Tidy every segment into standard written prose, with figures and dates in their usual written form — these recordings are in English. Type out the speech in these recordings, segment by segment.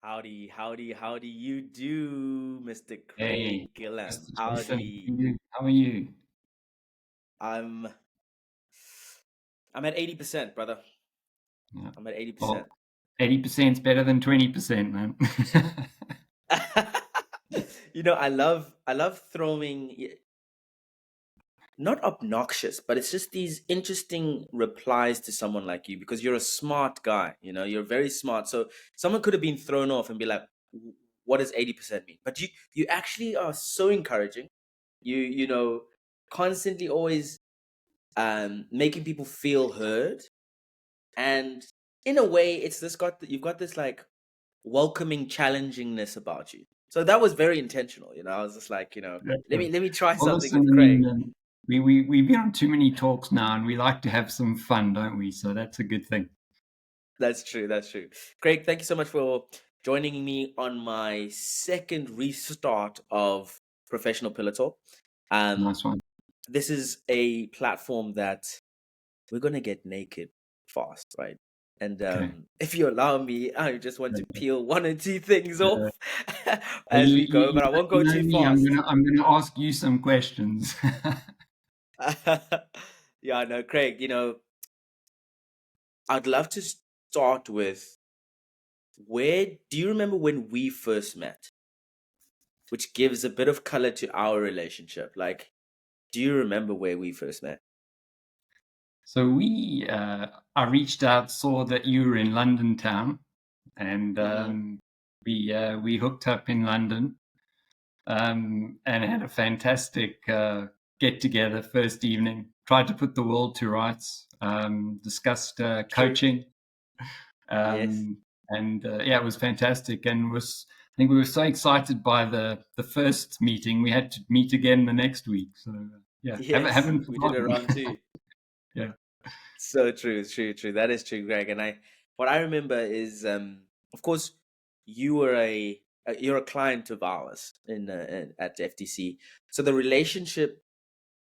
Howdy you do, Mr. Hey, Craig Gillham. Mr. Jason, Howdy. how are you? I'm I'm at 80%, brother. Yeah. I'm at Well, 80%. 80% is better than 20%, man. I love throwing not obnoxious, but it's just these interesting replies to someone like you because you're a smart guy, you're very smart. So someone could have been thrown off and be like, what does 80% mean? But you actually are so encouraging. You constantly always making people feel heard, and in a way it's this got you've got this like welcoming challengingness about you. So that was very intentional. I was just like, let Yeah. me try Well, something listen, with I Craig. mean, we've been on too many talks now, and we like to have some fun, don't we? So that's a good thing. That's true. Craig, thank you so much for joining me on my second restart of Professional Pillar Talk. um Nice one. this is a platform that we're gonna get naked fast, right? And Okay. if you allow me, I just want to peel one or two things Uh, off well, as we go, but I won't go you know too me. fast. I'm gonna ask you some questions. Yeah, no, Craig, I'd love to start with, where do you remember when we first met? Which gives a bit of color to our relationship. Like, do you remember where we first met? So I reached out, saw that you were in London town, and Hmm. we hooked up in London, and had a fantastic get together first evening. Tried to put the world to rights. Discussed True. coaching, Yes. and yeah, it was fantastic. And was I think we were so excited by the first meeting, we had to meet again the next week. So yeah, Yes, haven't we did a forgotten. round two. Yeah, So true, true. That is true, Greg. And what I remember is, of course, you were you're a client of ours at FTC. So the relationship,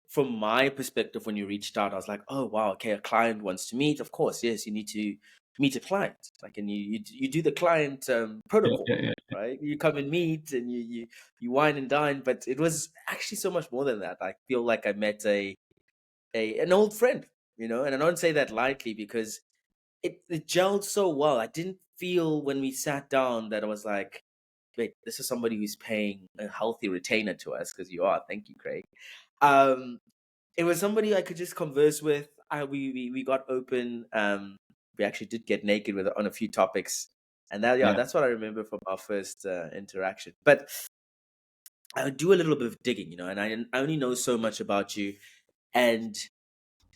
from my perspective, when you reached out, I was like, oh wow, okay, a client wants to meet. Of course, yes, you need to meet a client. Like, and you do the client yeah, protocol, yeah, yeah. right? You come and meet, and you wine and dine. But it was actually so much more than that. I feel like I met an old friend, and I don't say that lightly because it gelled so well. I didn't feel when we sat down that I was like, wait, this is somebody who's paying a healthy retainer to us, because you are. Thank you, Craig. Um, it was somebody I could just converse with. We got open. We actually did get naked with on a few topics, and Yeah. that's what I remember from our first interaction. But I do a little bit of digging, and I only know so much about you, and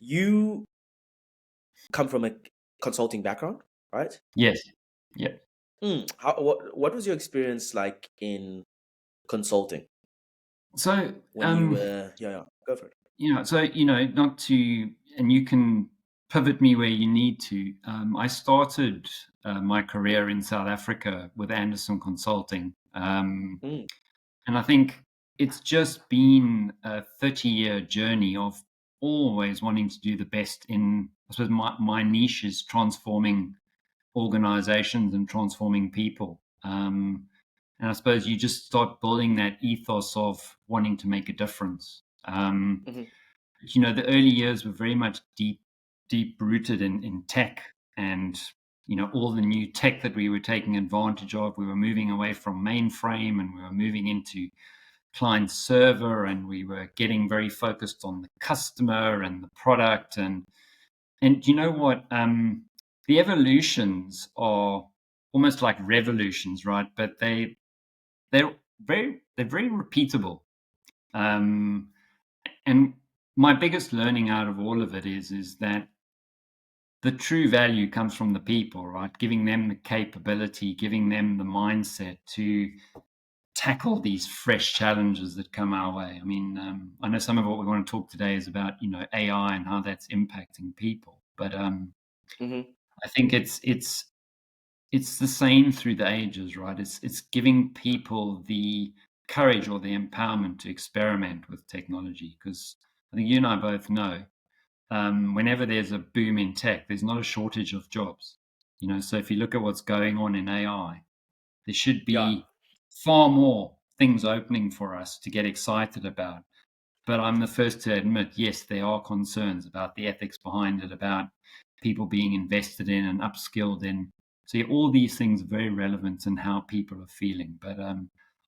you come from a consulting background, right? Yes. Yeah. What was your experience like in consulting So, when you were? Yeah, go for it. not to, and you can pivot me where you need to. I started my career in South Africa with Anderson Consulting, Mm, and I think it's just been a 30-year journey of always wanting to do the best in. I suppose my niche is transforming organizations and transforming people. And I suppose you just start building that ethos of wanting to make a difference. hmm. The early years were very much deep rooted in tech, and all the new tech that we were taking advantage of. We were moving away from mainframe, and we were moving into client server, and we were getting very focused on the customer and the product. And you know what? The evolutions are almost like revolutions, right? But they're they're very repeatable. Um, and my biggest learning out of all of it is that the true value comes from the people, right? Giving them the capability, giving them the mindset to tackle these fresh challenges that come our way. I mean, I know some of what we want to talk today is about AI and how that's impacting people, but Hmm. I think it's the same through the ages, right? It's giving people the courage or the empowerment to experiment with technology, because I think you and I both know, whenever there's a boom in tech, there's not a shortage of jobs. So if you look at what's going on in AI, There should Yeah. be far more things opening for us to get excited about. But I'm the first to admit, yes, there are concerns about the ethics behind it, about people being invested in and upskilled in. So yeah, all these things are very relevant in how people are feeling. But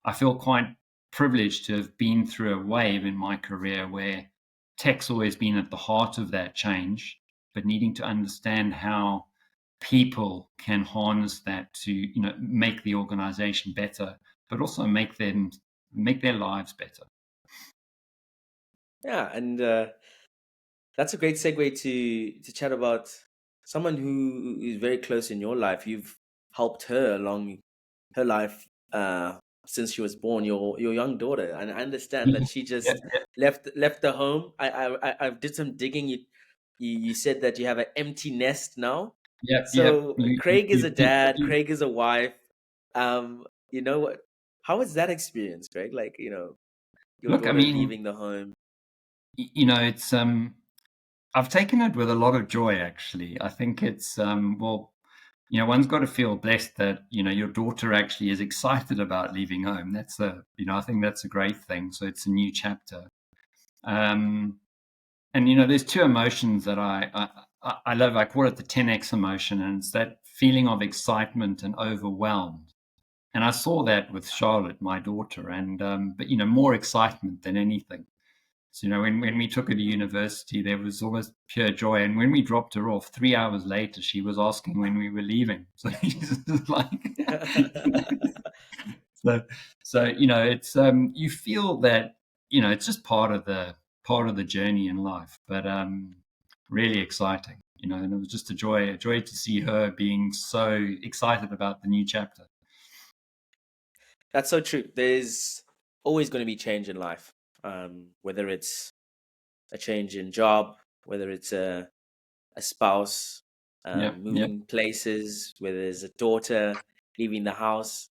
I feel quite privileged to have been through a wave in my career where tech's always been at the heart of that change, but needing to understand how people can harness that to make the organization better, but also make their lives better. Yeah, and that's a great segue to chat about someone who is very close in your life. You've helped her along her life since she was born. Your young daughter, and I understand that she Yeah, just left the home. I did some digging. You said that you have an empty nest now. yeah, yeah. So Craig is a dad. You Craig is a wife. You know what? How was that experience, Craig? Like, your look. I daughter mean, leaving the home. it's I've taken it with a lot of joy. Actually, I think it's well, one's got to feel blessed that your daughter actually is excited about leaving home. That's I think that's a great thing. So it's a new chapter. Um, and there's two emotions that I love. I call it the 10x emotion, and it's that feeling of excitement and overwhelmed. And I saw that with Charlotte, my daughter, and but more excitement than anything. So when we took her to university, there was almost pure joy. And when we dropped her off, 3 hours later, she was asking when we were leaving. So she's just like, so it's you feel that it's just part of the journey in life, but really exciting. And it was just a joy to see her being so excited about the new chapter. That's so true. There's always going to be change in life, whether it's a change in job, whether it's a spouse Yep, yep. moving places, whether there's a daughter leaving the house.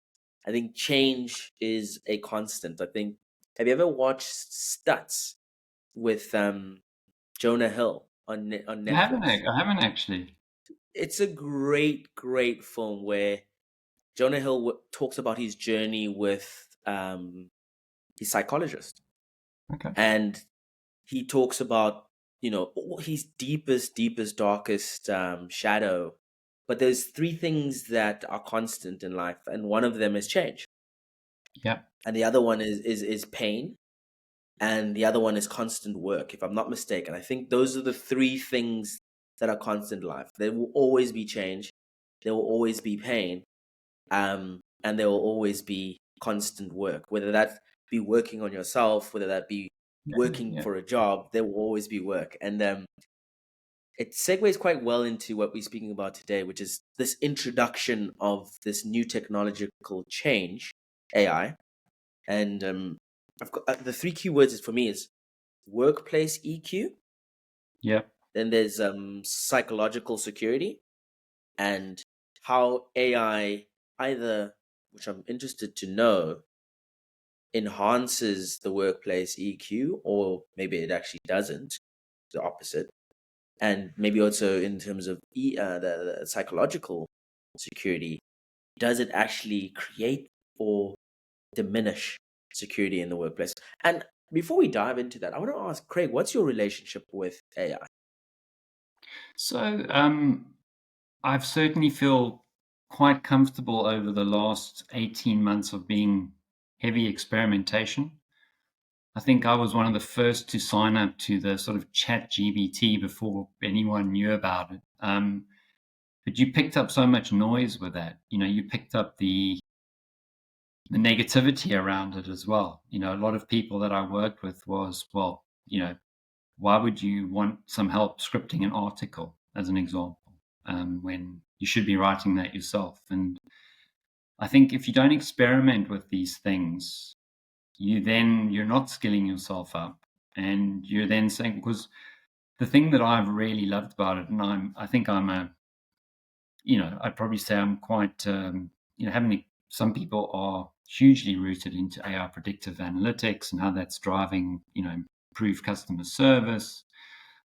I think change is a constant. I think. Have you ever watched Stats with Jonah Hill on Netflix? I haven't actually. It's a great, great film where Jonah Hill talks about his journey with his psychologist, Okay. and he talks about all his deepest darkest shadow. But there's three things that are constant in life, and one of them is change, Yep. and the other one is pain, and the other one is constant work, if I'm not mistaken. I think those are the three things that are constant in life. There will always be change, there will always be pain, and there will always be constant work, whether that be working on yourself, whether that be Yeah, working yeah, for a job. There will always be work, and it segues quite well into what we're speaking about today, which is this introduction of this new technological change, AI. And I've got the three key words for me is workplace EQ, yeah, then there's psychological security, and how AI either, which I'm interested to know, enhances the workplace EQ, or maybe it actually doesn't, the opposite. And maybe also in terms of the psychological security, does it actually create or diminish security in the workplace? And before we dive into that, I want to ask Craig, what's your relationship with AI? So I've certainly feel quite comfortable over the last 18 months of being heavy experimentation. I think I was one of the first to sign up to the sort of chat GBT before anyone knew about it. But you picked up so much noise with that. You picked up the negativity around it as well. A lot of people that I worked with was, well, why would you want some help scripting an article, as an example, when you should be writing that yourself? And I think if you don't experiment with these things, you're not skilling yourself up, and you're then saying, because the thing that I've really loved about it, and I think I'm I'd probably say I'm quite having some people are hugely rooted into AI predictive analytics and how that's driving improved customer service.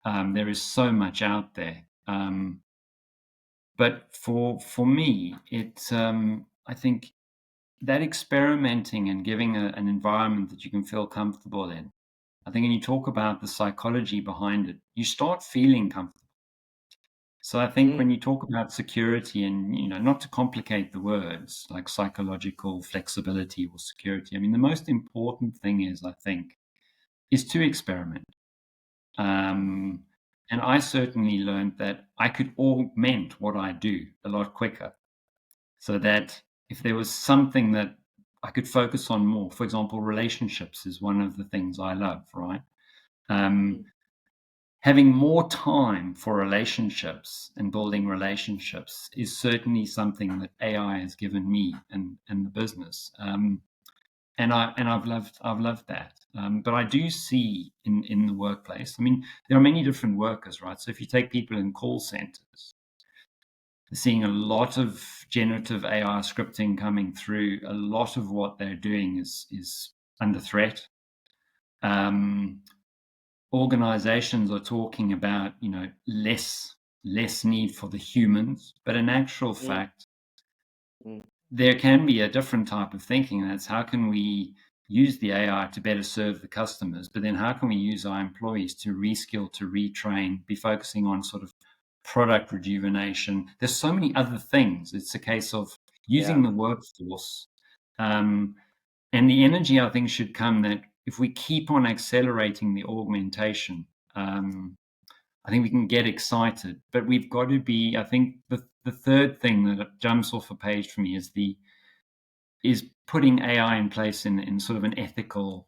There is so much out there. But for me, I think that experimenting and giving an environment that you can feel comfortable in. I think when you talk about the psychology behind it, you start feeling comfortable. So I think when Mm, you talk about security and, not to complicate the words like psychological flexibility or security, I mean, the most important thing is, I think, is to experiment. Um, and I certainly learned that I could augment what I do a lot quicker, so that if there was something that I could focus on more, for example, relationships is one of the things I love, right? Um, mm, Having more time for relationships and building relationships is certainly something that AI has given me and the business. I've loved that. But I do see in the workplace. I mean, there are many different workers, right? So if you take people in call centers, they're seeing a lot of generative AI scripting coming through. A lot of what they're doing is under threat. Um, Organizations are talking about, less need for the humans, but in actual mm, fact, mm. there can be a different type of thinking. And that's how can we use the AI to better serve the customers, but then how can we use our employees to reskill, to retrain, be focusing on sort of product rejuvenation. There's so many other things. It's a case of using Yeah. the workforce, um, and the energy, I think, should come that if we keep on accelerating the augmentation, I think we can get excited. But we've got to be, I think the third thing that jumps off a page for me is putting AI in place in sort of an ethical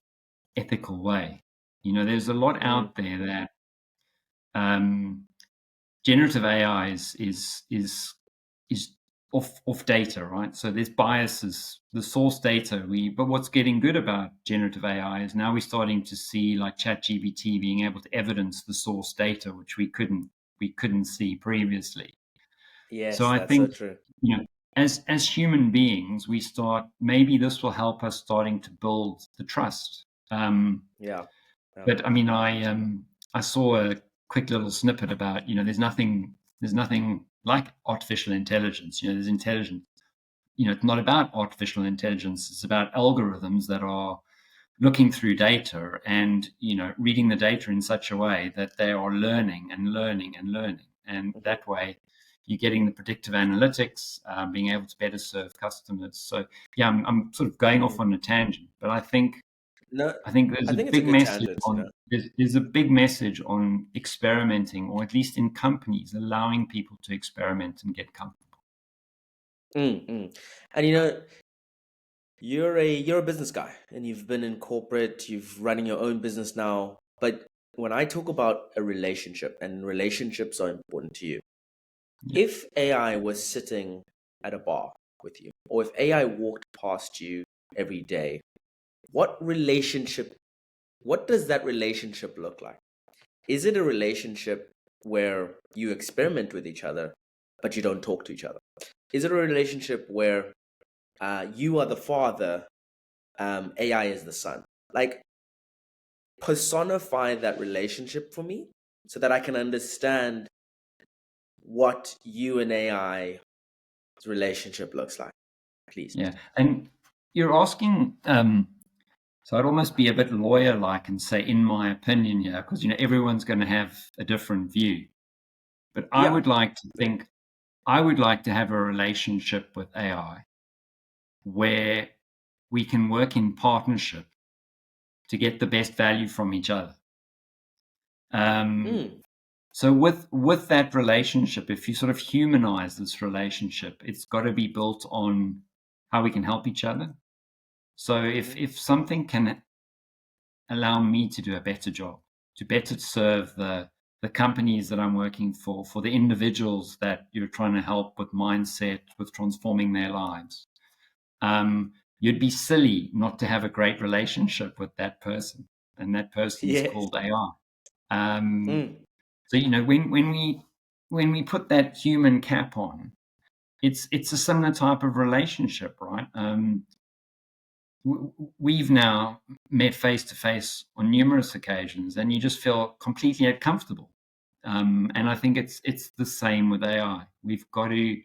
way. There's a lot Mm, out there that um, generative AI is off data, right? So there's biases, the source data. But what's getting good about generative AI is now we're starting to see like ChatGPT being able to evidence the source data, which we couldn't see previously. So yes, I that's so think, true. as human beings, we start, maybe this will help us starting to build the trust. Yeah. Yeah. But I mean, I saw a quick little snippet about, there's nothing like artificial intelligence. There's intelligence. It's not about artificial intelligence. It's about algorithms that are looking through data and, reading the data in such a way that they are learning and learning and learning. And Mhm, that way you're getting the predictive analytics, being able to better serve customers. So yeah, I'm sort of going off mm. on a tangent, but I think No, I think there's I a think it's a big good message tangent, you on know. there's a big message on experimenting, or at least in companies, allowing people to experiment and get comfortable. Mm, mm. And you're a business guy and you've been in corporate, you've running your own business now. But when I talk about a relationship and relationships are important to you, Yeah, if AI was sitting at a bar with you, or if AI walked past you every day, what does that relationship look like? Is it a relationship where you experiment with each other, but you don't talk to each other? Is it a relationship where you are the father, AI is the son? Like, personify that relationship for me so that I can understand what you and AI's relationship looks like, please. yeah. And you're asking, so I'd almost be a bit lawyer-like and say, in my opinion, yeah, because everyone's going to have a different view. But I Yeah. would like to Yeah. think, I would like to have a relationship with AI where we can work in partnership to get the best value from each other. Um, Mm, So with that relationship, if you sort of humanize this relationship, it's got to be built on how we can help each other. So if mhm. if something can allow me to do a better job, to better serve the companies that I'm working for the individuals that you're trying to help with mindset, with transforming their lives, you'd be silly not to have a great relationship with that person, and that person is Yes. called AI. Um, Mm, So when we put that human cap on, it's a similar type of relationship, right? We've now met face to face on numerous occasions, and you just feel completely uncomfortable. And I think it's the same with AI. We've got to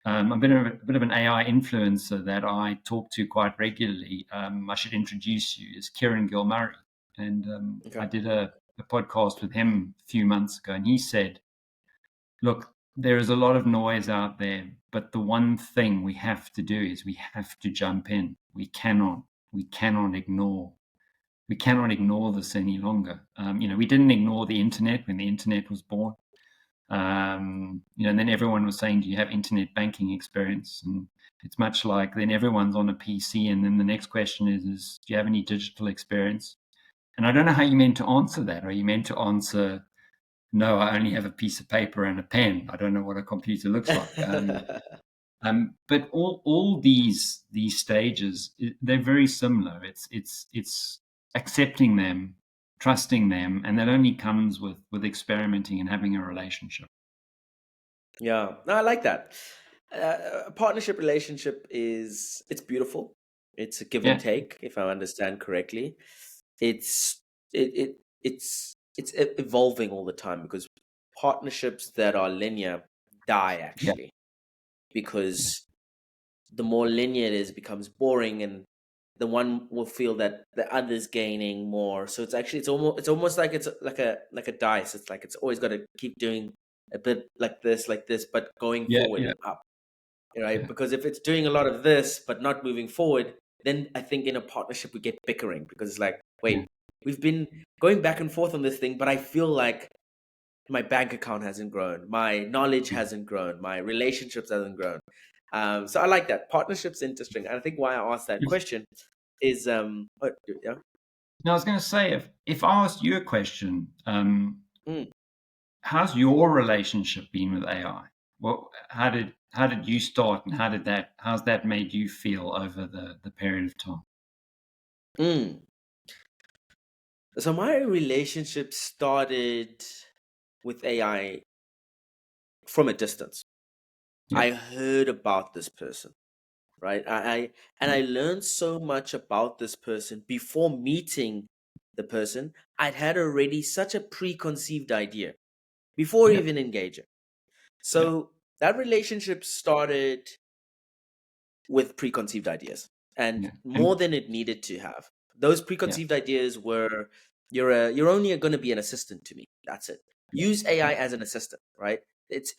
I'm a bit of an AI influencer that I talk to quite regularly. I should introduce you is Kieran Gilmurray, and I Okay. did a podcast with him a few months ago, and he said, "Look, there is a lot of noise out there, but the one thing we have to do is we have to jump in. We cannot ignore." We cannot ignore this any longer. We didn't ignore the internet when the internet was born. And then everyone was saying, "Do you have internet banking experience?" And it's much like then everyone's on a PC, and then the next question is, "Do you have any digital experience?" And I don't know how you meant to answer that. Are you meant to answer, "No, I only have a piece of paper and a pen. I don't know what a computer looks like." But all these stages, they're very similar. It's accepting them, trusting them, and that only comes with experimenting and having a relationship. Yeah, no, I like that. A partnership relationship it's beautiful. It's a give and Yeah, take, if I understand correctly. It's it's evolving all the time because partnerships that are linear die yeah, actually yeah, because the more linear it is, it becomes boring, and the one will feel that the other's gaining more. So it's almost like a dice. It's like it's always got to keep doing a bit like this, but going yeah, forward yeah, and up, right? yeah, Because if it's doing a lot of this but not moving forward, then I think in a partnership we get bickering because it's like, yeah, wait, we've been going back and forth on this thing, but I feel like my bank account hasn't grown, my knowledge yeah. hasn't grown, my relationships hasn't grown. So I like that. Partnerships interesting. And I think why I asked that If, question is yeah. now, I was going to say, if I asked you a question, Mm, how's your relationship been with AI? Well, how did you start, and how's that made you feel over the period of time? mm. So my relationship started with AI from a distance. Yeah, I heard about this person, right? I yeah, learned so much about this person before meeting the person. I'd had already such a preconceived idea before yeah, even engaging. yeah, So that relationship started with preconceived ideas and yeah, more and than it needed to have. Those yeah, preconceived ideas were you're only going to be an assistant to me. That's it. yeah, Use yeah, AI as an assistant, right? It's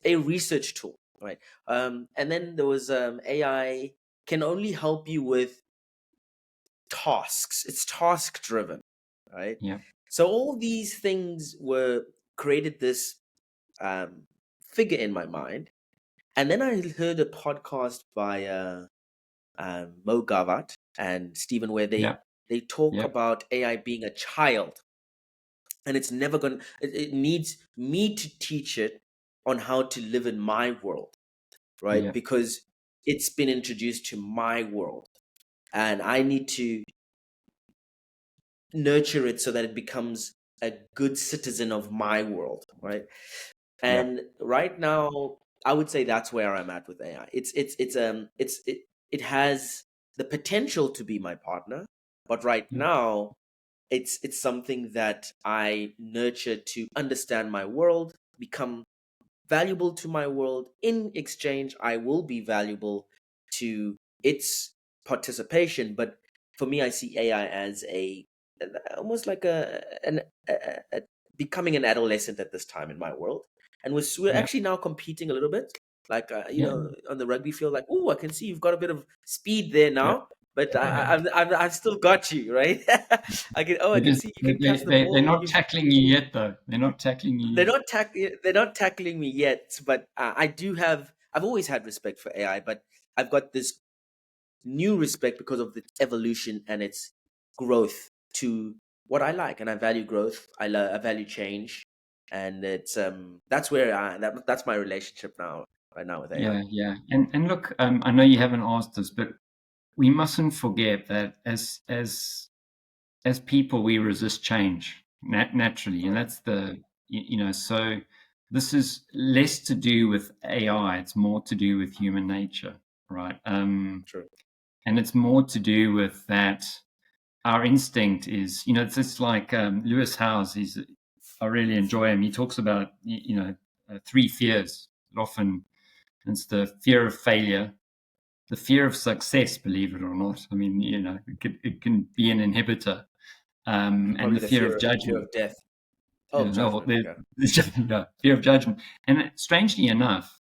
a research tool, right? And then there was AI can only help you with tasks. It's task driven, right? yeah, So all these things were created this um, figure in my mind. And then I heard a podcast by Mo Gawat and Stephen where yeah, they talk yeah, about AI being a child, and it's never going. It needs me to teach it on how to live in my world, right? yeah, Because it's been introduced to my world, and I need to nurture it so that it becomes a good citizen of my world, right? yeah, And right now, I would say that's where I'm at with AI. It has the potential to be my partner, but right yeah, now it's something that I nurture to understand my world, become valuable to my world. In exchange, I will be valuable to its participation. But for me, I see AI as almost like a becoming an adolescent at this time in my world, and we're yeah, actually now competing a little bit. Like yeah, on the rugby field, like, oh, I can see you've got a bit of speed there yeah. now, but Yeah. I've still got you, right? I They're can just see you can catch the they're ball. not tackling you yet, though. They're not tackling you They're yet. not they're not tackling me yet, but I've always had respect for AI, but I've got this new respect because of its evolution and its growth to what I like, and I value growth. I value change, and it's that's where that's my relationship now right now with AI. Yeah, yeah. And look, I know you haven't asked us, but we mustn't forget that as people, we resist change naturally, and Mm, that's so this is less to do with AI. It's more to do with human nature, right? true. And it's more to do with that. Our instinct is, it's just like Lewis Howes. I really enjoy him. He talks about three fears. Often It's the fear of failure, the fear of success, believe it or not. I mean, it can be an inhibitor, and Probably the the fear of fear judgment. of death. Oh, You know, judgment. Yeah. fear of judgment. And strangely enough,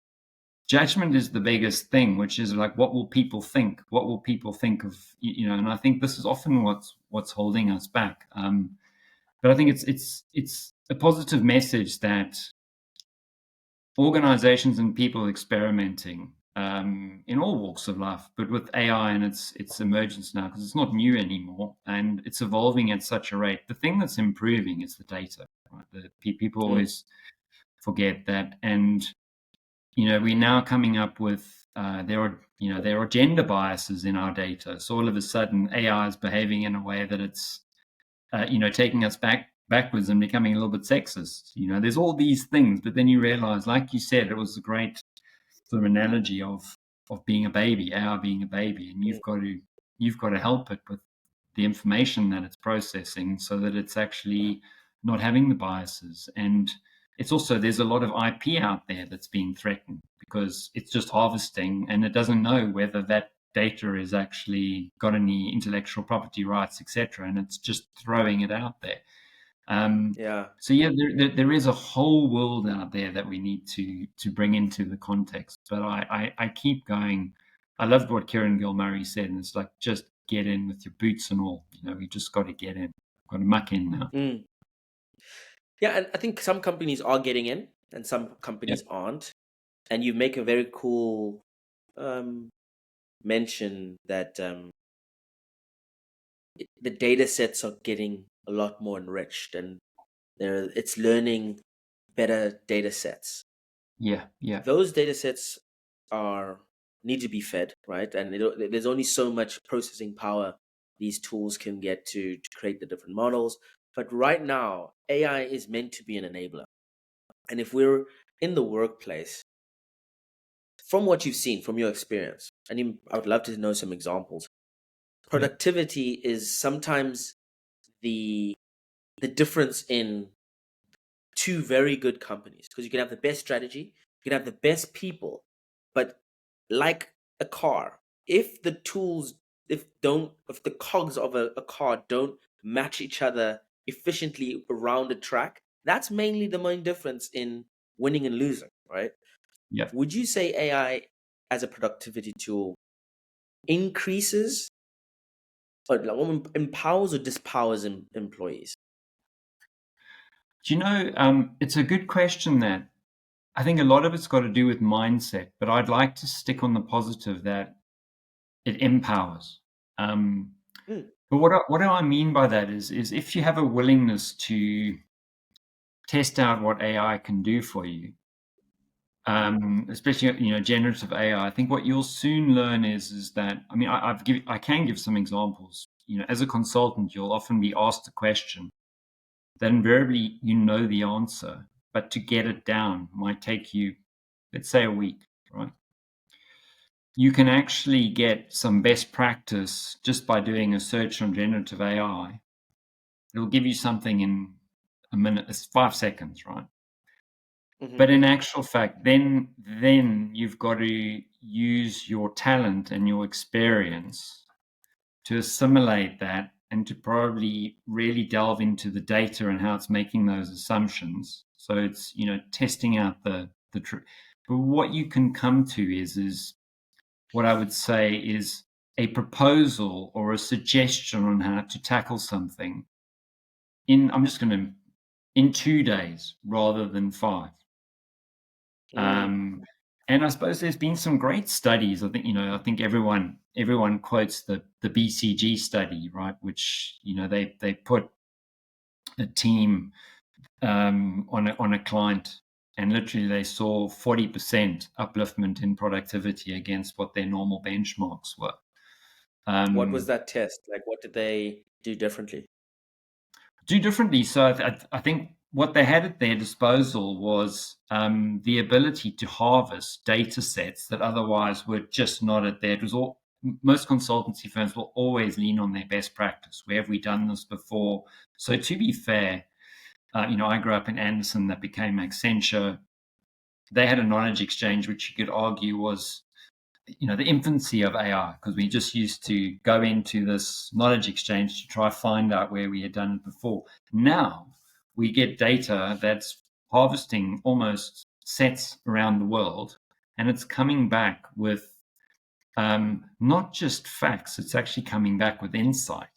judgment is the biggest thing, which is like, what will people think? What will people think of, And I think this is often what's holding us back. But I think it's a positive message that organizations and people experimenting in all walks of life, but with AI and its emergence now, because it's not new anymore and it's evolving at such a rate. The thing that's improving is the data. Right? People Mm. always forget that, and we're now coming up with there are gender biases in our data. So all of a sudden, AI is behaving in a way that it's taking us backwards and becoming a little bit sexist. There's all these things, but then you realize, like you said, it was a great sort of analogy of being a baby, AI being a baby, and Mm. you've got to help it with the information that it's processing so that it's actually not having the biases. And it's also, there's a lot of IP out there that's being threatened because it's just harvesting and it doesn't know whether that data is actually got any intellectual property rights, etc., and it's just throwing it out there. Yeah. So yeah, there is a whole world out there that we need to bring into the context. But I keep going. I loved what Kieran Gilmurray said, and it's like, just get in with your boots and all. We just got to get in, got to muck in now. Mm. Yeah, and I think some companies are getting in, and some Yeah, companies aren't. And you make a very cool um, mention that the data sets are getting a lot more enriched, and it's learning better data sets. yeah, yeah, Those data sets are need to be fed, right? And there's only so much processing power these tools can get to create the different models. But right now, AI is meant to be an enabler. And if we're in the workplace, from what you've seen, from your experience, and I would love to know some examples. yeah, Productivity is sometimes the the difference in two very good companies, because you can have the best strategy, you can have the best people, but like a car, if the tools if the cogs of a car don't match each other efficiently around a track, that's mainly the main difference in winning and losing, right? yeah. Would you say AI as a productivity tool increases or like, empowers or dispowers employees? Do you know? It's a good question. That I think a lot of it's got to do with mindset, but I'd like to stick on the positive that it empowers. Um, Mm. But what do I mean by that is if you have a willingness to test out what AI can do for you, especially generative AI, I think what you'll soon learn is that, I mean, I can give some examples. As a consultant, you'll often be asked a question that invariably the answer, but to get it down might take you, let's say, a week, right? You can actually get some best practice just by doing a search on generative AI. It'll give you something in a minute. It's 5 seconds, right? Hmm. But in actual fact, then you've got to use your talent and your experience to assimilate that and to probably really delve into the data and how it's making those assumptions. So it's testing out the truth. But what you can come to is what I would say is a proposal or a suggestion on how to tackle something I'm just going to, in 2 days rather than 5. Mm. And I suppose there's been some great studies. I think everyone quotes the BCG study, right? Which they put a team on a client, and literally they saw 40% upliftment in productivity against what their normal benchmarks were. What was Um, that test? Like, what did they do differently? do differently. So I think what they had at their disposal was the ability to harvest data sets that otherwise were just not at there. It was all Most consultancy firms will always lean on their best practice. Where have we done this before? So to be fair, I grew up in Anderson, that became Accenture. they had a knowledge exchange, which you could argue was, the infancy of AI, because we just used to go into this knowledge exchange to try find out where we had done it before. Now we get data that's harvesting almost sets around the world, and it's coming back with not just facts, it's actually coming back with insight.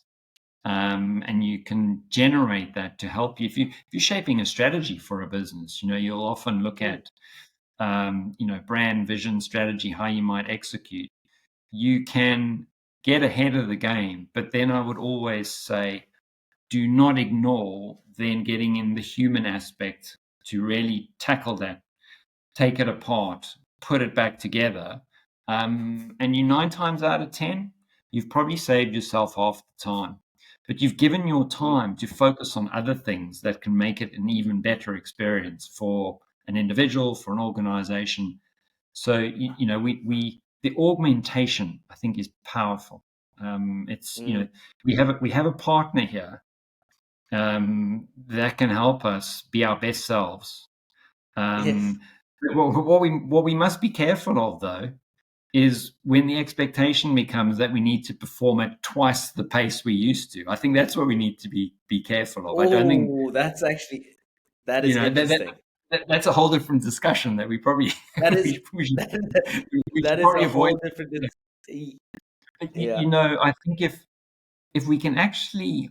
And you can generate that to help you. If you're shaping a strategy for a business, you'll often look Mm. at brand, vision, strategy, how you might execute. You can get ahead of the game, but then I would always say, do not ignore then getting in the human aspect to really tackle that, take it apart, put it back together. And 9 times out of 10, you've probably saved yourself half the time. But you've given your Mm. time to focus on other things that can make it an even better experience for an individual, for an organization. So we the augmentation, I think, is powerful. It's Mm. we have a partner here that can help us be our best selves. Yes. Um, what we must be careful of, though, is when the expectation becomes that we need to perform at twice the pace we used to. I think that's what we need to be careful of. I don't think Oh, that is that, interesting. that's a whole different discussion that we probably That is we should, that, we should that is probably a avoid. whole different. Yeah, I think if we can actually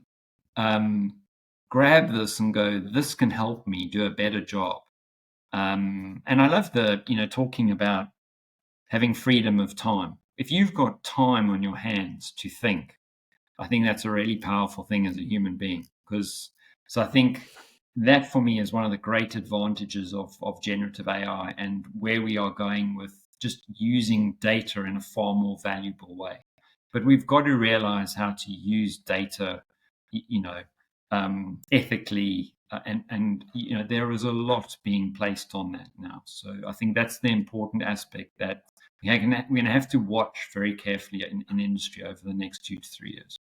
grab this and go, this can help me do a better job. And I love talking about having freedom of time. If you've got time on your hands to think, I think that's a really powerful thing as a human being. So I think that for me is one of the great advantages of generative AI and where we are going with just using data in a far more valuable way. But we've got to realize how to use data, ethically, and there is a lot being placed on that now. So I think that's the important aspect that we're going to have to watch very carefully in industry over the next 2 to 3 years.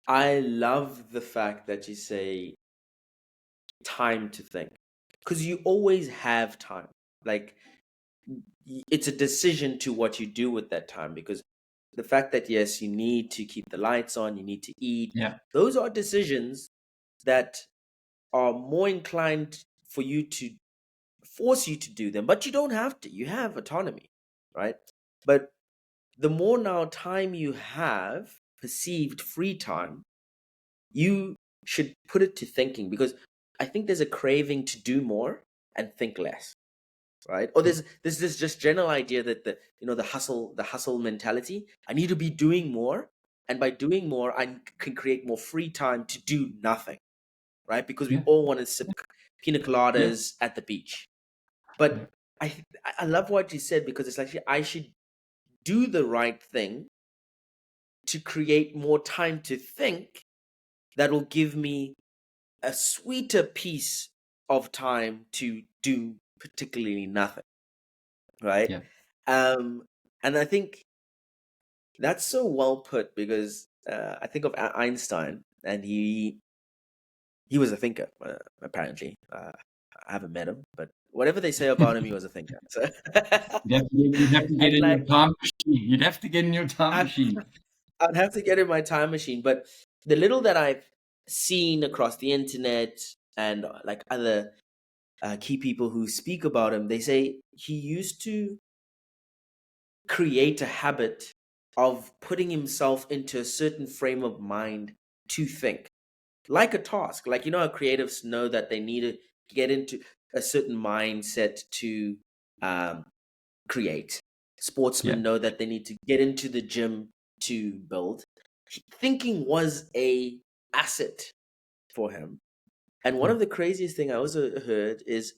I love the fact that you say time to think, because you always have time. Like, it's a decision to what you do with that time, because the fact that yes, you need to keep the lights on, you need to eat, Yeah, those are decisions that are more inclined for you to force you to do them, but you don't have to. You have autonomy, right? But the more now time you have, perceived free time, you should put it to thinking, because I think there's a craving to do more and think less, right? Or yeah, there's this just general idea that the hustle mentality. I need to be doing more, and by doing more, I can create more free time to do nothing, right? Because we yeah, all want to sip pina yeah, coladas at the beach. yeah, But I love what you said, because it's actually I should do the right thing to create more time to think that will give me a sweeter piece of time to do particularly nothing, right? yeah, Um, and I think that's so well put, because I think of Einstein, and he was a thinker, apparently. I haven't met him, but whatever they say about him, he was a thinker. So, you'd have to get and in your like, time machine. You'd have to get in your time I'd, machine. I'd have to get in my time machine. But the little that I've seen across the internet, and like other key people who speak about him, they say he used to create a habit of putting himself into a certain frame of mind to think, like a task. Like, how creatives know that they need to get into a certain mindset to um, create. Yeah, Sportsmen know that they need to get into the gym to build. Thinking was a asset for him. And one yeah, of the craziest thing I also heard is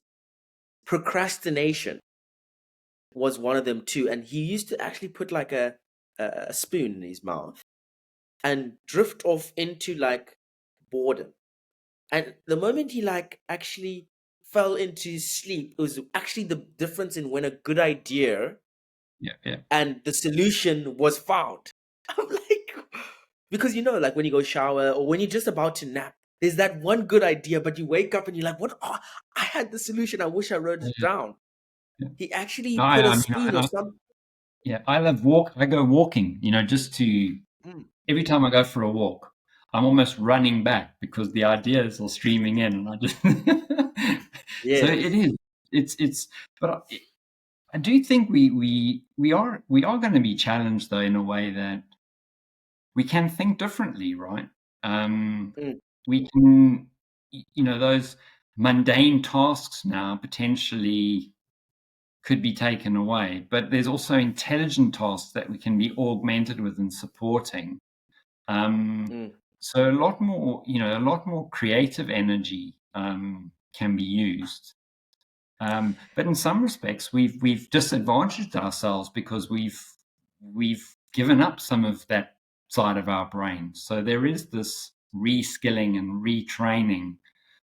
procrastination was one of them too. And he used to actually put like a spoon in his mouth and drift off into like boredom. And the moment he like actually fell into sleep, it was actually the difference in when a good idea yeah, yeah, and the solution was found. I'm like, because like when you go shower or when you're just about to nap, there's that one good idea, but you wake up and you're like, what? Oh, I had the solution. I wish I wrote it yeah, down. Yeah. He actually No, put a I mean, screen or some. yeah, I love walk. I go walking, just to Mm, every time I go for a walk, I'm almost running back because the ideas are streaming in, and I just so it yes. is. It's. But I do think we are going to be challenged though in a way that we can think differently, right? Um, Mm, we can, those mundane tasks now potentially could be taken away, but there's also intelligent tasks that we can be augmented with and supporting. Um, mm, so a lot more creative energy can be used. But in some respects, we've disadvantaged ourselves because we've given up some of that side of our brain. So there is this reskilling and retraining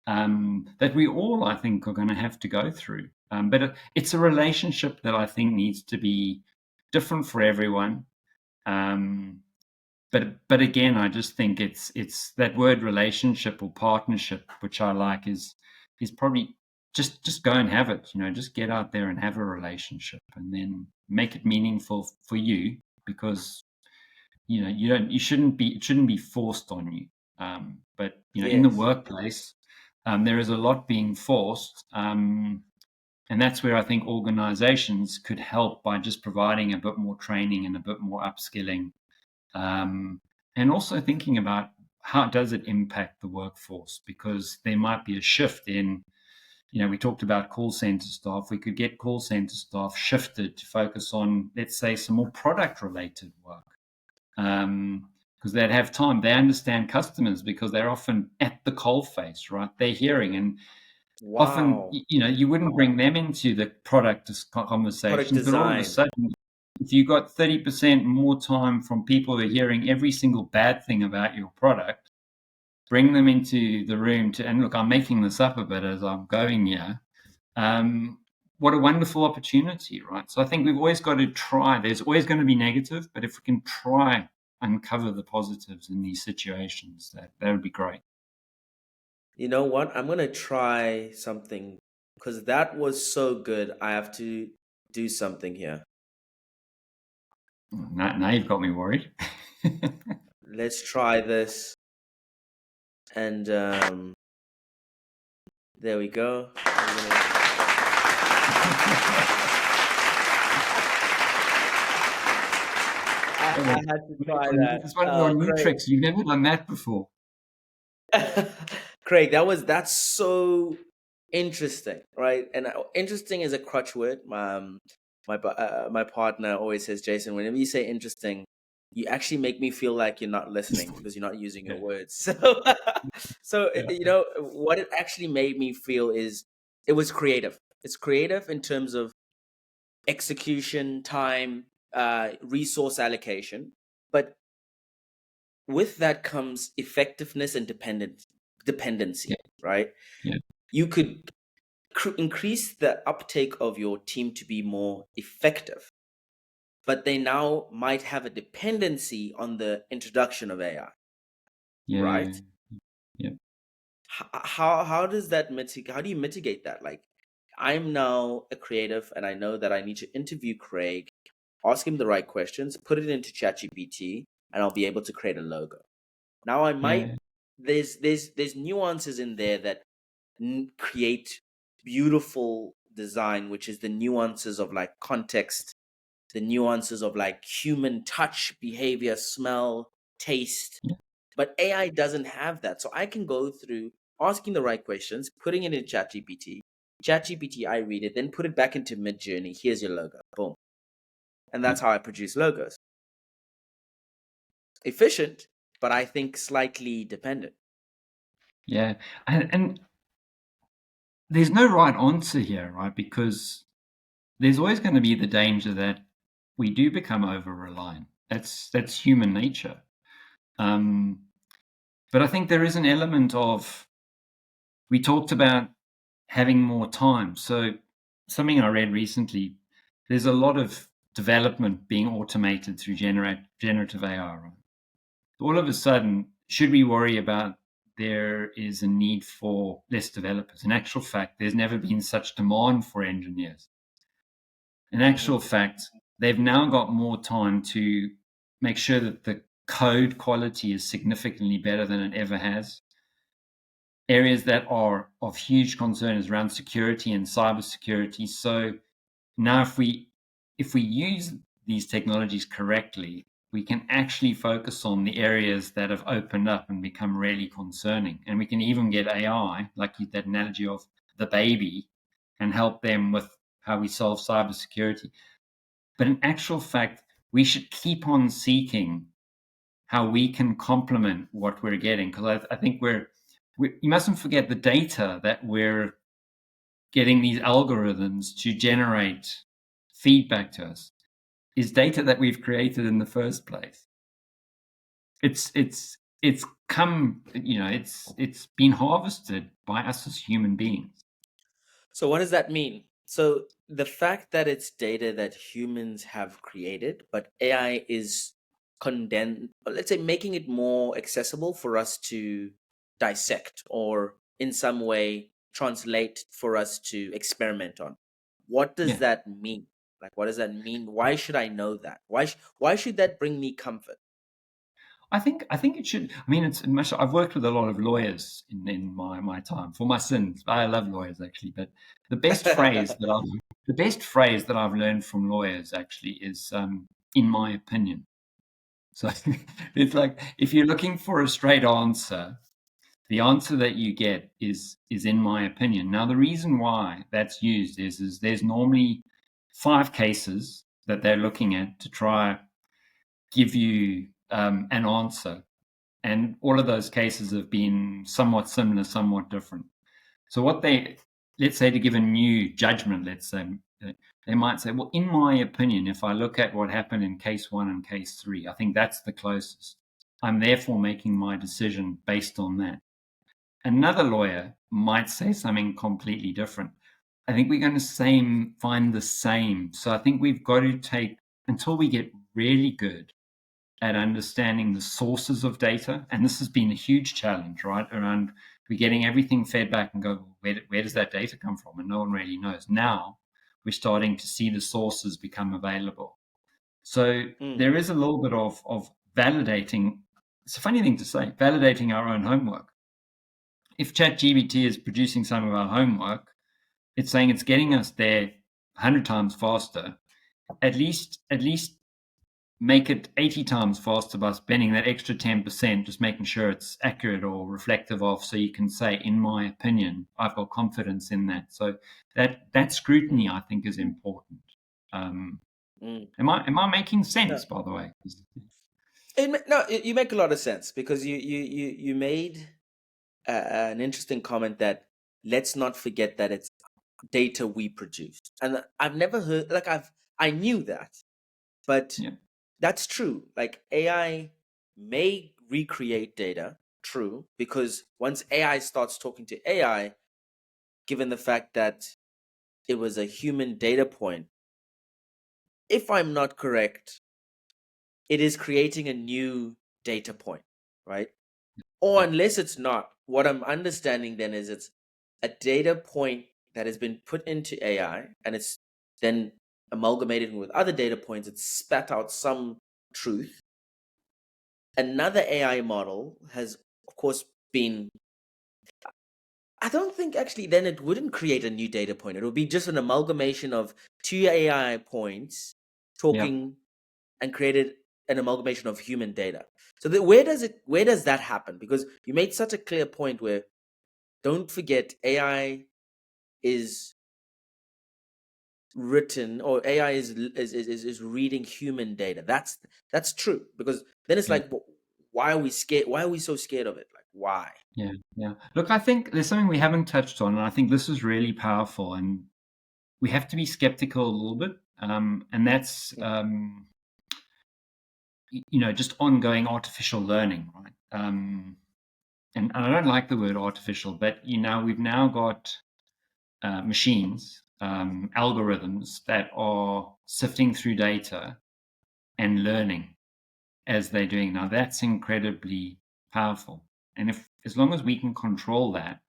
that we all, I think, are going to have to go through. But it's a relationship that I think needs to be different for everyone. Um, but again, I just think it's that word relationship or partnership, which I like, is probably just go and have it. Just get out there and have a relationship, and then make it meaningful for you because it shouldn't be forced on you. But in the yes. workplace, there is a lot being forced. And that's where I think organizations could help by just providing a bit more training and a bit more upskilling, um, and also thinking about how does it impact the workforce, because there might be a shift in, we talked about call center staff. We could get call center staff shifted to focus on, let's say, some more product related work, because they'd have time. They understand customers because they're often at the coal face, right? They're hearing, and often, Wow. you wouldn't bring them into the product Product conversations, but all of a design. sudden, if you got 30% more time from people who are hearing every single bad thing about your product, bring them into the room and look, I'm making this up a bit as I'm going here. What a wonderful opportunity, right? So I think we've always got to try. There's always going to be negative, but if we can try uncover the positives in these situations, that would be great. You know what? I'm gonna try something because that was so good. I have to do something here. Now you've got me worried. Let's try this, and there we go. I had to try that. It's one of your new Craig. tricks. You've never done that before. Craig, that's so interesting, right? And interesting is a crutch word. My partner always says, Jason, whenever you say interesting, you actually make me feel like you're not listening because you're not using your Yeah, words. So yeah, what it actually made me feel is it was creative. It's creative in terms of execution, time, resource allocation, but with that comes effectiveness and dependency, yeah, right? yeah, You could increase the uptake of your team to be more effective, but they now might have a dependency on the introduction of AI, yeah, right? yeah, How does that mitigate? How do you mitigate that? Like, I'm now a creative, and I know that I need to interview Craig, ask him the right questions, put it into ChatGPT, and I'll be able to create a logo. Now I might yeah, there's nuances in there that create beautiful design, which is the nuances of like context, the nuances of like human touch, behavior, smell, taste. yeah, But AI doesn't have that. So I can go through asking the right questions, putting it in ChatGPT. ChatGPT, I read it, then put it back into Mid Journey. Here's your logo. Boom. And yeah. that's how I produce logos. Efficient, but I think slightly dependent. Yeah. And there's no right answer here, right? Because there's always going to be the danger that we do become over reliant. That's human nature. Um, but I think there is an element of, we talked about having more time. So something I read recently, there's a lot of development being automated through generative AI. Right? All of a sudden, should we worry about there is a need for less developers? In actual fact, there's never been such demand for engineers. In actual fact, they've now got more time to make sure that the code quality is significantly better than it ever has. Areas that are of huge concern is around security and cybersecurity. So now if we use these technologies correctly, we can actually focus on the areas that have opened up and become really concerning. And we can even get AI, like that analogy of the baby, and help them with how we solve cybersecurity. But in actual fact, we should keep on seeking how we can complement what we're getting. Because I think you mustn't forget the data that we're getting these algorithms to generate feedback to us is data that we've created in the first place. It's come, it's been harvested by us as human beings. So what does that mean? So the fact that it's data that humans have created, but AI is condensed, let's say making it more accessible for us to dissect or in some way translate for us to experiment on. What does Yeah. that mean? Like, what does that mean? Why should I know that? Why should that bring me comfort? I think it should. I mean, it's much. I've worked with a lot of lawyers in my time for my sins. I love lawyers actually, but the best phrase that I've learned from lawyers actually is in my opinion. So it's like if you're looking for a straight answer, the answer that you get is in my opinion. Now the reason why that's used is there's normally 5 cases that they're looking at to try give you an answer, and all of those cases have been somewhat similar, somewhat different. So let's say to give a new judgment, let's say they might say, well, in my opinion, if I look at what happened in case 1 and case 3, I think that's the closest. I'm therefore making my decision based on that. Another lawyer might say something completely different. I think we're going to find the same. So I think we've got to take until we get really good at understanding the sources of data. And this has been a huge challenge, right? Around we're getting everything fed back and go, where does that data come from? And no one really knows. Now we're starting to see the sources become available. So Mm, there is a little bit of validating. It's a funny thing to say, validating our own homework. If ChatGPT is producing some of our homework, it's saying it's getting us there 100 times faster. At least make it 80 times faster by spending that extra 10%, just making sure it's accurate or reflective of, so you can say, in my opinion, I've got confidence in that. So that scrutiny, mm, I think, is important. Um, mm. am I making No, sense, by the way? no, you make a lot of sense because you made an interesting comment that let's not forget that it's data we produce. And I've never heard like I knew that, but Yeah, that's true. Like AI may recreate data, true, because once AI starts talking to AI, given the fact that it was a human data point, if I'm not correct, it is creating a new data point, right? Or yeah, unless it's not, what I'm understanding then is it's a data point that has been put into AI and it's then amalgamated with other data points. It's spat out some truth. Another AI model has, of course, been. I don't think actually then it wouldn't create a new data point. It would be just an amalgamation of two AI points yeah. talking and created an amalgamation of human data. So where does that happen? Because you made such a clear point where don't forget AI is written or AI is reading human data. That's true because then it's Yeah. like why are we scared? Why are we so scared of it? Like why? Yeah, yeah. Look, I think there's something we haven't touched on, and I think this is really powerful, and we have to be skeptical a little bit. And that's just ongoing artificial learning, right? And I don't like the word artificial, but we've now got machines, algorithms that are sifting through data and learning as they're doing. Now that's incredibly powerful, and if as long as we can control that,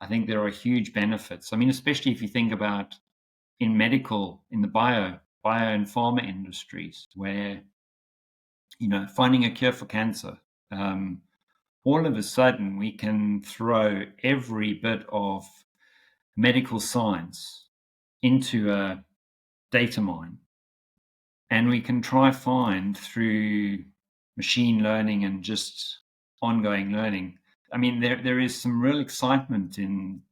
I think there are huge benefits. I mean, especially if you think about in medical, in the bio and pharma industries, where finding a cure for cancer, all of a sudden we can throw every bit of medical science into a data mine, and we can try find through machine learning and just ongoing learning. I mean, there is some real excitement in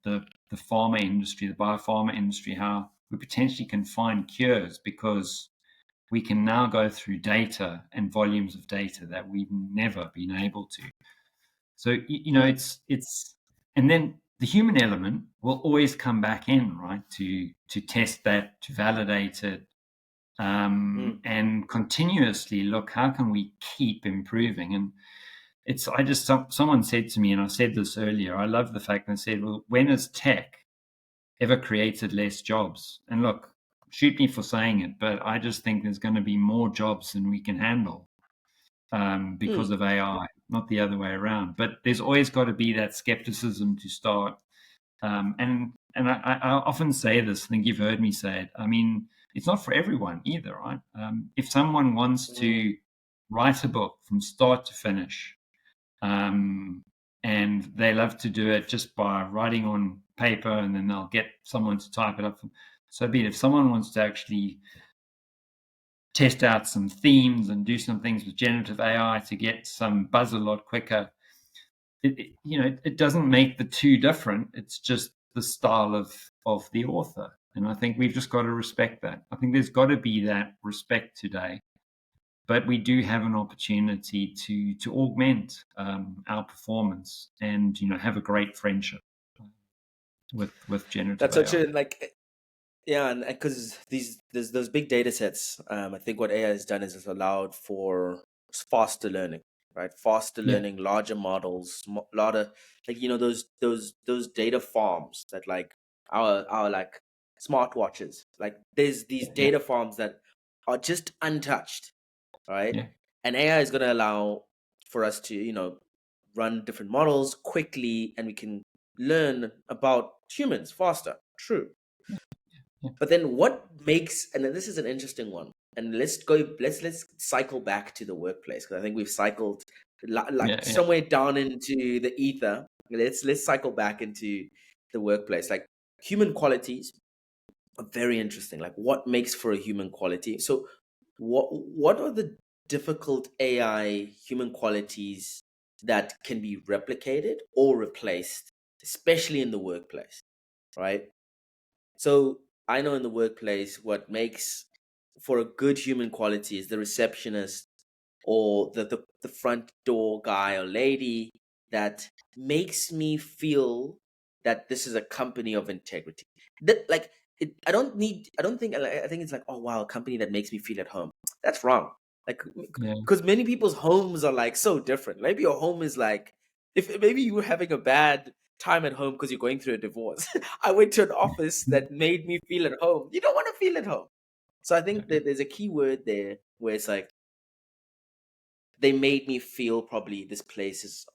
the pharma industry, the biopharma industry, how we potentially can find cures because we can now go through data and volumes of data that we've never been able to. So Mm, it's and then the human element will always come back in, right? To test that, to validate it, mm, and continuously look how can we keep improving. And it's I just someone said to me, and I said this earlier. I love the fact they said, "Well, when has tech ever created less jobs?" And look, shoot me for saying it, but I just think there's going to be more jobs than we can handle because mm, of AI, not the other way around. But there's always got to be that skepticism to start. And I often say this. I think you've heard me say it. I mean, it's not for everyone either, right? If someone wants mm. to write a book from start to finish, um, and they love to do it just by writing on paper, and then they'll get someone to type it up. So be it. If someone wants to actually test out some themes and do some things with generative AI to get some buzz a lot quicker, it doesn't make the two different. It's just the style of the author, and I think we've just got to respect that. I think there's got to be that respect today, but we do have an opportunity to augment our performance and have a great friendship with generative That's so AI. true. And like, yeah, and because there's those big data sets, I think what AI has done is it's allowed for faster learning, right? Faster Yeah, learning, larger models, lot of like those data farms that like our like smartwatches. Like there's these yeah, data farms that are just untouched, right? yeah, And AI is going to allow for us to run different models quickly, and we can learn about humans faster. True. yeah, But then what makes, and then this is an interesting one, and let's cycle back to the workplace, because I think we've cycled like yeah, yeah, somewhere down into the ether. Let's cycle back into the workplace. Like human qualities are very interesting. Like what makes for a human quality? So what are the difficult AI human qualities that can be replicated or replaced, especially in the workplace, right? So I know in the workplace what makes for a good human quality is the receptionist or the front door guy or lady that makes me feel that this is a company of integrity. That like I don't think I think it's like, oh wow, a company that makes me feel at home. That's wrong. Like yeah, because many people's homes are like so different. Maybe your home is like, if maybe you were having a bad time at home because you're going through a divorce. I went to an office that made me feel at home. You don't want to feel at home. So I think yeah, that there's a key word there where it's like they made me feel probably this place is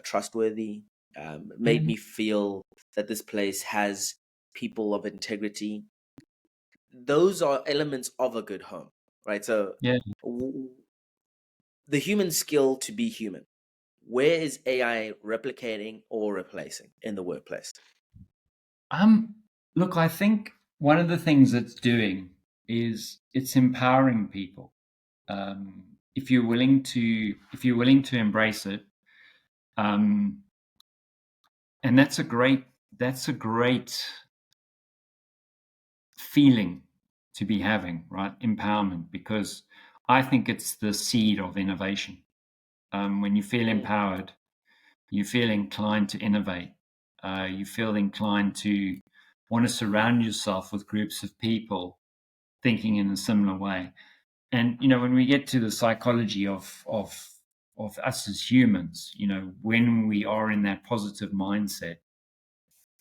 trustworthy. yeah, Made me feel that this place has people of integrity. Those are elements of a good home, right? So yeah. w- the human skill to be human. Where is AI replicating or replacing in the workplace? Um, Look, I think one of the things it's doing is it's empowering people. If you're willing to embrace it, um, and that's a great feeling to be having, right? Empowerment, because I think it's the seed of innovation. When you feel Mm, empowered, you feel inclined to innovate. You feel inclined to want to surround yourself with groups of people thinking in a similar way. And when we get to the psychology of us as humans, when we are in that positive mindset,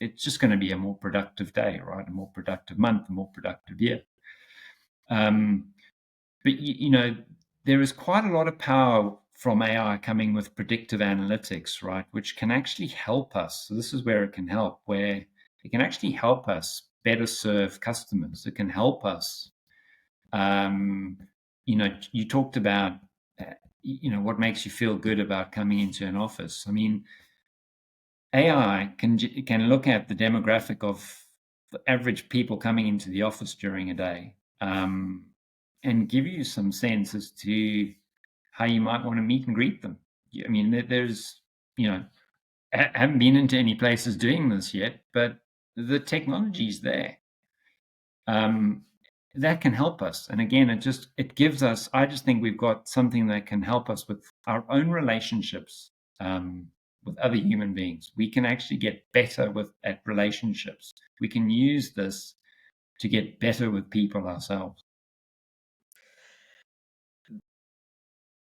it's just going to be a more productive day, right? A more productive month, a more productive year. Um, but there is quite a lot of power from AI coming with predictive analytics, right? Which can actually help us. So this is where it can help, where it can actually help us better serve customers. It can help us. You talked about, what makes you feel good about coming into an office. I mean, AI can look at the demographic of the average people coming into the office during a day, and give you some sense as to how you might want to meet and greet them. I mean, there's, I haven't been into any places doing this yet, but the technology's there. That can help us. And again, it gives us, I just think we've got something that can help us with our own relationships, with other human beings. We can actually get better at relationships. We can use this to get better with people ourselves.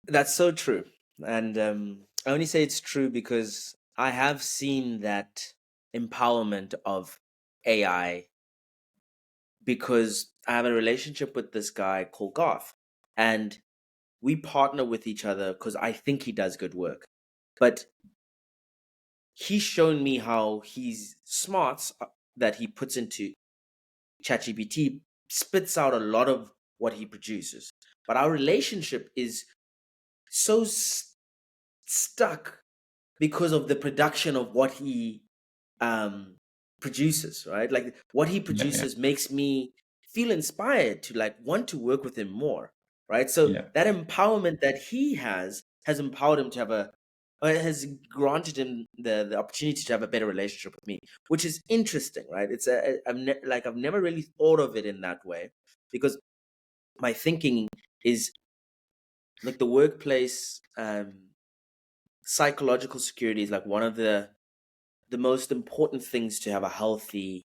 That's so true. And I only say it's true because I have seen that empowerment of AI, because I have a relationship with this guy called Garth. And we partner with each other because I think he does good work. But he's shown me how his smarts that he puts into ChatGPT spits out a lot of what he produces. But our relationship is so stuck because of the production of what he um produces, right? Like what he Yeah, yeah, produces makes me feel inspired to like want to work with him more, right? So yeah, that empowerment that he has empowered him to have a or has granted him the opportunity to have a better relationship with me, which is interesting, right? It's I've never really thought of it in that way, because my thinking is like the workplace psychological security is like one of the most important things to have a healthy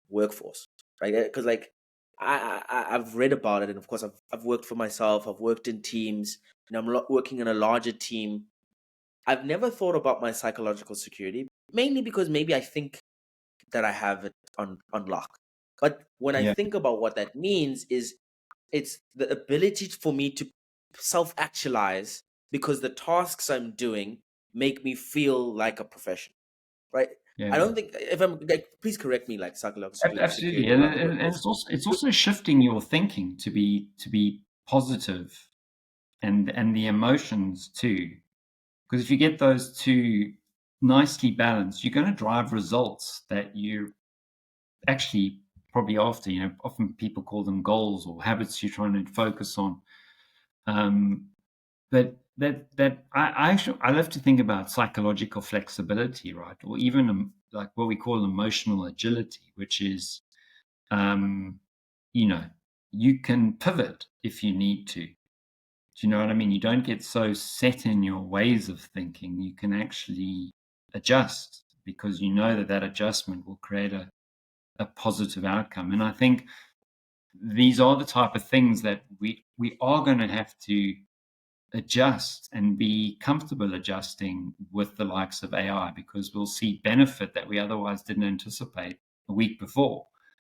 workforce, right? Because like I've read about it, and of course I've worked for myself. I've worked in teams, and I'm working in a larger team. I've never thought about my psychological security, mainly because maybe I think that I have it on lock. But when I yeah, think about what that means, is it's the ability for me to self actualize because the tasks I'm doing make me feel like a professional, right? yeah. I don't think, if I'm like, please correct me, like psychological Absolutely, security and, around the and, and workplace. it's also shifting your thinking to be positive, and the emotions too. Because if you get those two nicely balanced, you're going to drive results that you actually probably after. Often people call them goals or habits you're trying to focus on. Um, but I love to think about psychological flexibility, right? Or even like what we call emotional agility, which is, um, you know, you can pivot if you need to. Do you know what I mean? You don't get so set in your ways of thinking. You can actually adjust because you know that adjustment will create a positive outcome. And I think these are the type of things that we are going to have to adjust and be comfortable adjusting with the likes of AI, because we'll see benefit that we otherwise didn't anticipate a week before.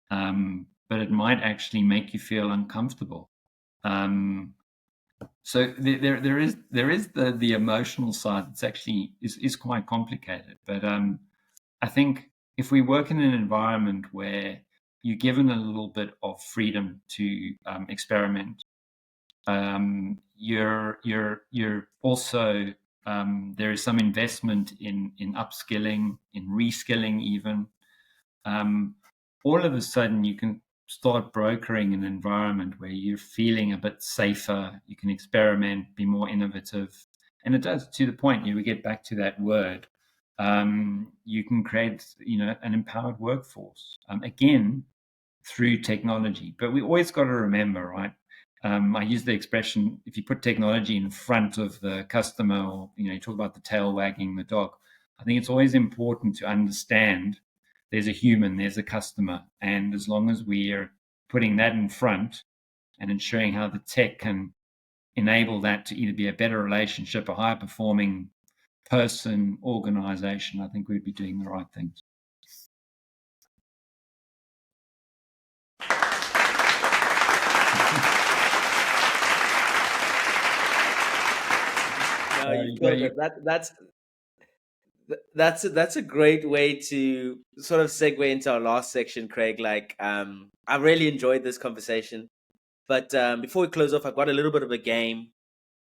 But it might actually make you feel uncomfortable. So there is the emotional side that's actually is quite complicated. But I think if we work in an environment where you're given a little bit of freedom to experiment, you're also, there is some investment in upskilling, in reskilling even. Um, all of a sudden you can start brokering an environment where you're feeling a bit safer. You can experiment, be more innovative, and it does, to the point. We get back to that word. You can create, an empowered workforce. Again, through technology. But we always got to remember, right? I use the expression, if you put technology in front of the customer, or you talk about the tail wagging the dog. I think it's always important to understand there's a human, there's a customer, and as long as we are putting that in front and ensuring how the tech can enable that to either be a better relationship, a higher performing person, organization, I think we'd be doing the right things. No, you You killed go. it. That's That's a great way to sort of segue into our last section, Craig. Like, I really enjoyed this conversation. But before we close off, I've got a little bit of a game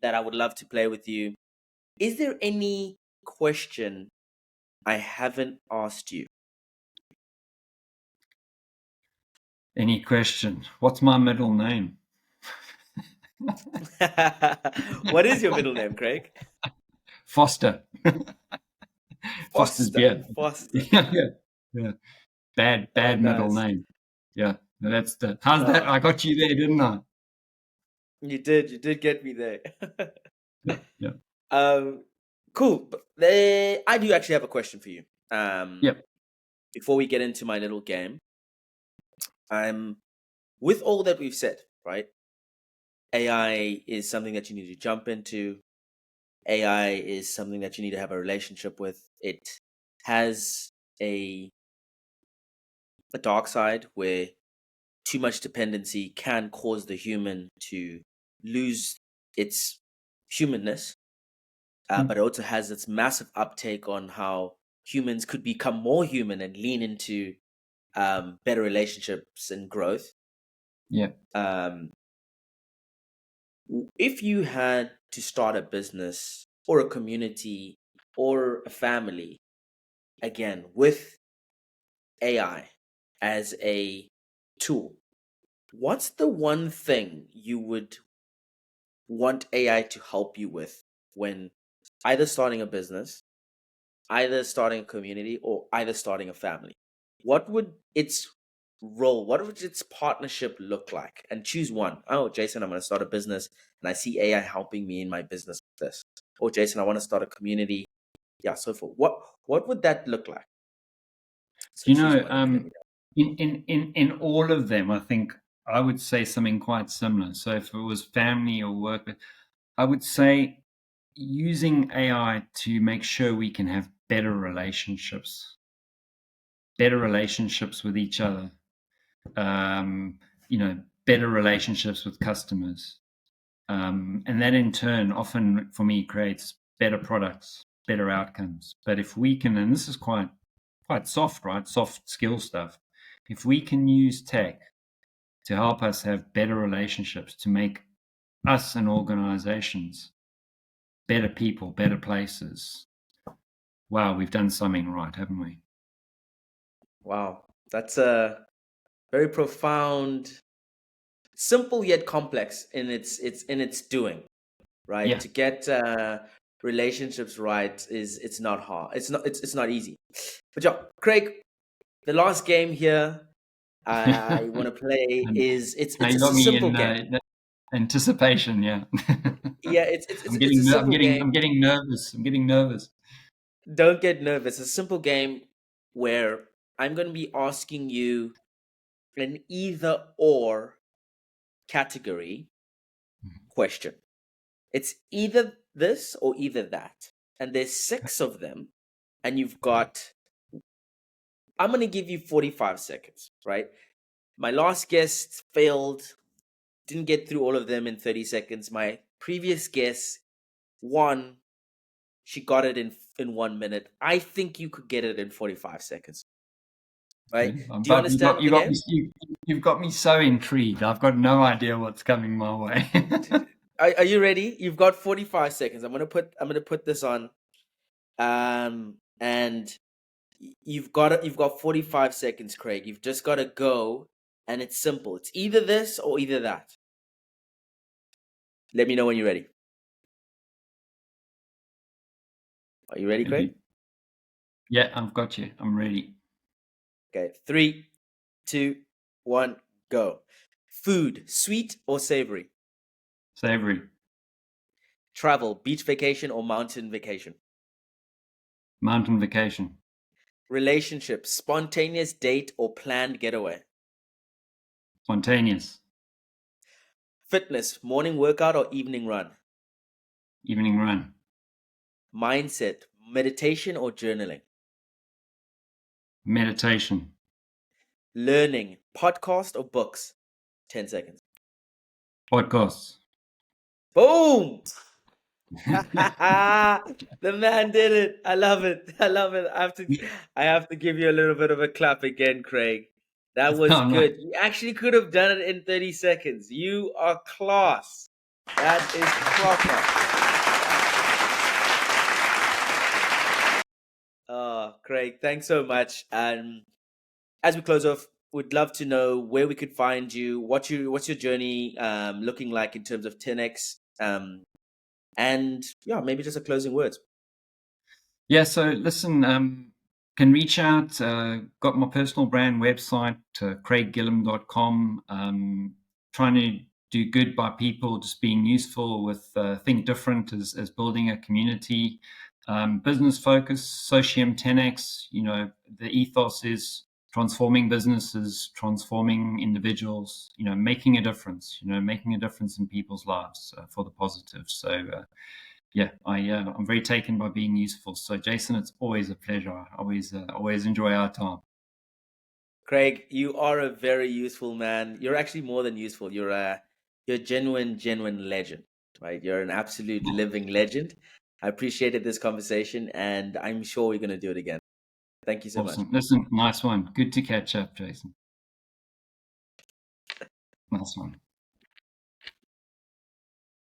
that I would love to play with you. Is there any question I haven't asked you? Any question? What's my middle name? What is your middle name, Craig? Foster. Foster's Foster. beer. Foster. Yeah, yeah, yeah. Oh, Bad middle nice. name. Yeah, that's the. How's that? No, I got you there, didn't I? you did. You did get me there. Yeah, yeah, um, cool. I do actually have a question for you. Um, yep. before we get into my little game, with all that we've said, right? AI is something that you need to jump into. AI is something that you need to have a relationship with. It has a a dark side where too much dependency can cause the human to lose its humanness, Mm, but it also has its massive uptake on how humans could become more human and lean into better relationships and growth. yeah. Um, if you had to start a business or a community or a family, again, with AI as a tool, what's the one thing you would want AI to help you with when either starting a business, either starting a community, or either starting a family? What would its role, what would its partnership look like? And choose one. Oh, Jason, I'm going to start a business and I see AI helping me in my business with this. Oh, Jason, I want to start a community. Yeah, so forth. What would that look like? So Do you choose know? one and let me know. In all of them, I think I would say something quite similar. So if it was family or work, I would say using AI to make sure we can have better relationships with each other, um, better relationships with customers. And that in turn often for me creates better products, better outcomes. But if we can, and this is quite soft, right? Soft skill stuff. If we can use tech to help us have better relationships, to make us and organizations better people, better places, wow, we've done something right, haven't we? Wow, that's a very profound, simple yet complex in its doing. Right, Yeah. to get relationships right is it's not hard. It's not easy. But yeah, Craig, the last game here I want to play And is now you it's got a me simple in game. anticipation. Yeah. Yeah, it's a simple I'm game. getting nervous. I'm getting nervous. Don't get nervous. It's a simple game where I'm going to be asking you an either or category question. It's either this or either that. And there's six of them. And you've got, I'm going to give you 45 seconds, right? My last guest failed, didn't get through all of them in 30 seconds. My previous guest won. She got it in 1 minute. I think you could get it in 45 seconds, right? Okay. Do you understand the game? You've got me so intrigued. I've got no idea what's coming my way. Are you ready? You've got 45 seconds. I'm gonna put this on. And you've got 45 seconds, Craig. You've just got to go, and it's simple. It's either this or either that. Let me know when you're ready. Are you ready, Craig? Ready? Yeah, I've got you. I'm ready. Okay, three, two, one, go. Food, sweet or savory? Savory. Travel, beach vacation or mountain vacation? Mountain vacation. Relationship, spontaneous date or planned getaway? Spontaneous. Fitness, morning workout or evening run? Evening run. Mindset, meditation or journaling? Meditation. Learning, podcast or books? 10 seconds. Podcasts. Boom! The man did it. I love it. I love it. I have to give you a little bit of a clap again, Craig. That was Oh, no. good. You actually could have done it in 30 seconds. You are class. That is proper. Craig, thanks so much. And as we close off, we'd love to know where we could find you. What's your journey looking like in terms of 10x? And yeah, maybe just a closing words. Yeah, so listen, can reach out. Got my personal brand website, craiggillham.com. Trying to do good by people, just being useful with Think Different as building a community. Business focus, Socium 10x. The ethos is transforming businesses, transforming individuals, making a difference, making a difference in people's lives for the positive. So, yeah, I'm very taken by being useful. So, Jason, it's always a pleasure. I always enjoy our time. Craig, you are a very useful man. You're actually more than useful. You're a genuine legend, right? You're an absolute living legend. I appreciated this conversation, and I'm sure we're going to do it again. Thank you so much. Awesome. Listen, nice one. Good to catch up, Jason. Nice one.